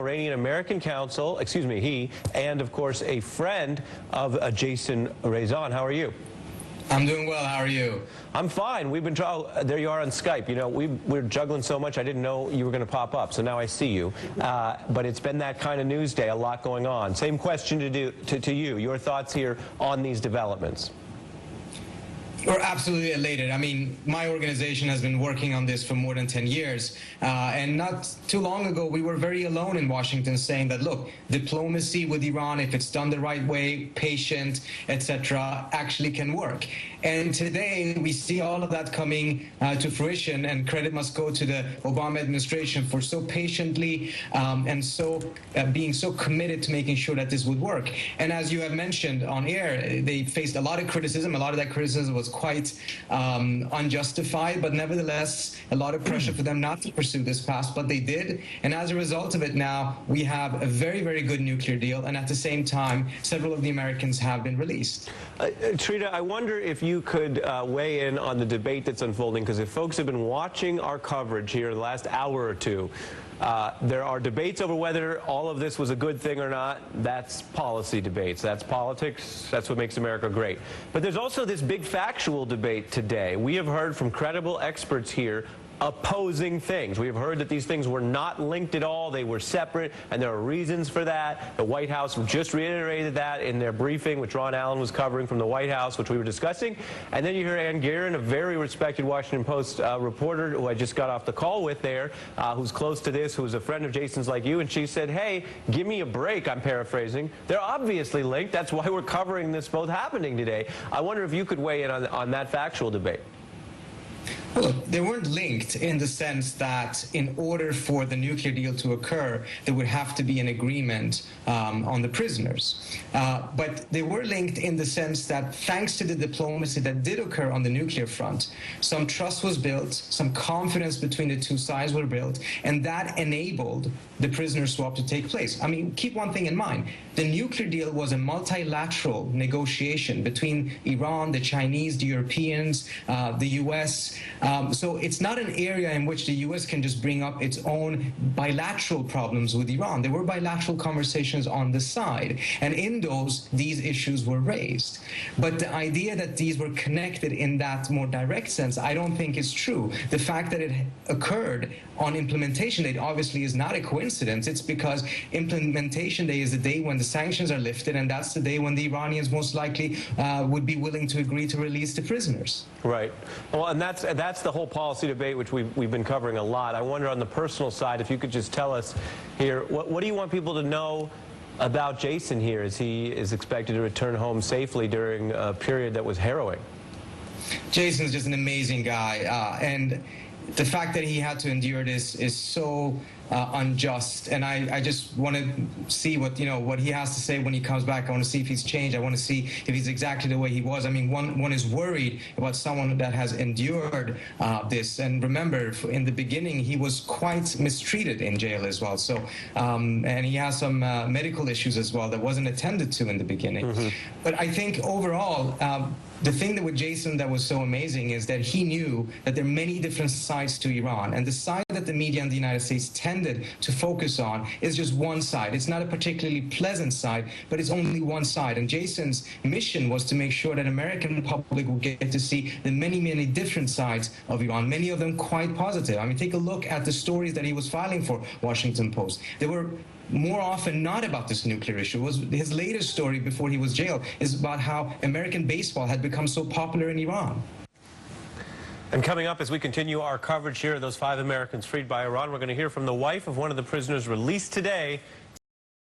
Iranian American counsel, he, and of course a friend of Jason Rezan. How are you? I'm doing well. How are you? I'm fine. We've been there you are on Skype. You know, we're juggling so much I didn't know you were going to pop up, so now I see you. But it's been that kind of news day, a lot going on. Same question to you. Your thoughts here on these developments? We're absolutely elated. I mean, my organization has been working on this for more than 10 years. And not too long ago, we were very alone in Washington saying that, look, diplomacy with Iran, if it's done the right way, patient, etc., actually can work. And today, we see all of that coming to fruition, and credit must go to the Obama administration for so patiently and so being so committed to making sure that this would work. And as you have mentioned on air, they faced a lot of criticism. A lot of that criticism was quite unjustified, but nevertheless, a lot of pressure for them not to pursue this path, but they did. And as a result of it now, we have a very, very good nuclear deal, and at the same time, several of the Americans have been released. Trita, I wonder if you could weigh in on the debate that's unfolding, because if folks have been watching our coverage here the last hour or two, there are debates over whether all of this was a good thing or not. That's policy debates. That's politics. That's what makes America great. But there's also this big factual debate today. We have heard from credible experts here opposing things. We have heard that these things were not linked at all. They were separate, and there are reasons for that. The White House just reiterated that in their briefing, which Ron Allen was covering from the White House, which we were discussing. And then you hear Ann Guerin, a very respected Washington Post reporter who I just got off the call with there, who's close to this, who's a friend of Jason's like you, and she said, hey, give me a break, I'm paraphrasing. They're obviously linked. That's why we're covering this both happening today. I wonder if you could weigh in on that factual debate. Look, they weren't linked in the sense that in order for the nuclear deal to occur, there would have to be an agreement on the prisoners. But they were linked in the sense that thanks to the diplomacy that did occur on the nuclear front, some trust was built, some confidence between the two sides were built, and that enabled the prisoner swap to take place. I mean, keep one thing in mind. The nuclear deal was a multilateral negotiation between Iran, the Chinese, the Europeans, the U.S., so it's not an area in which the U.S. can just bring up its own bilateral problems with Iran. There were bilateral conversations on the side, and in those, these issues were raised. But the idea that these were connected in that more direct sense, I don't think is true. The fact that it occurred on implementation date obviously is not a coincidence. It's because implementation day is the day when the sanctions are lifted, and that's the day when the Iranians most likely would be willing to agree to release the prisoners. Right. Well, and that's the whole policy debate, which we've been covering a lot. I wonder on the personal side, if you could just tell us here, what do you want people to know about Jason here as he is expected to return home safely during a period that was harrowing? Jason's just an amazing guy, and the fact that he had to endure this is so unjust, and I just want to see what he has to say when he comes back. I want to see if he's changed. I want to see if he's exactly the way he was. I mean, one is worried about someone that has endured this. And remember, in the beginning, he was quite mistreated in jail as well. So, and he has some medical issues as well that wasn't attended to in the beginning. Mm-hmm. But I think overall, the thing that with Jason that was so amazing is that he knew that there are many different sides to Iran, and the side that the media in the United States tended to focus on is just one side. It's not a particularly pleasant side, but it's only one side. And Jason's mission was to make sure that American public will get to see the many, many different sides of Iran, many of them quite positive. I mean, take a look at the stories that he was filing for Washington Post. They were more often not about this nuclear issue. His latest story before he was jailed is about how American baseball had become so popular in Iran. And coming up as we continue our coverage here of those 5 Americans freed by Iran, we're going to hear from the wife of one of the prisoners released today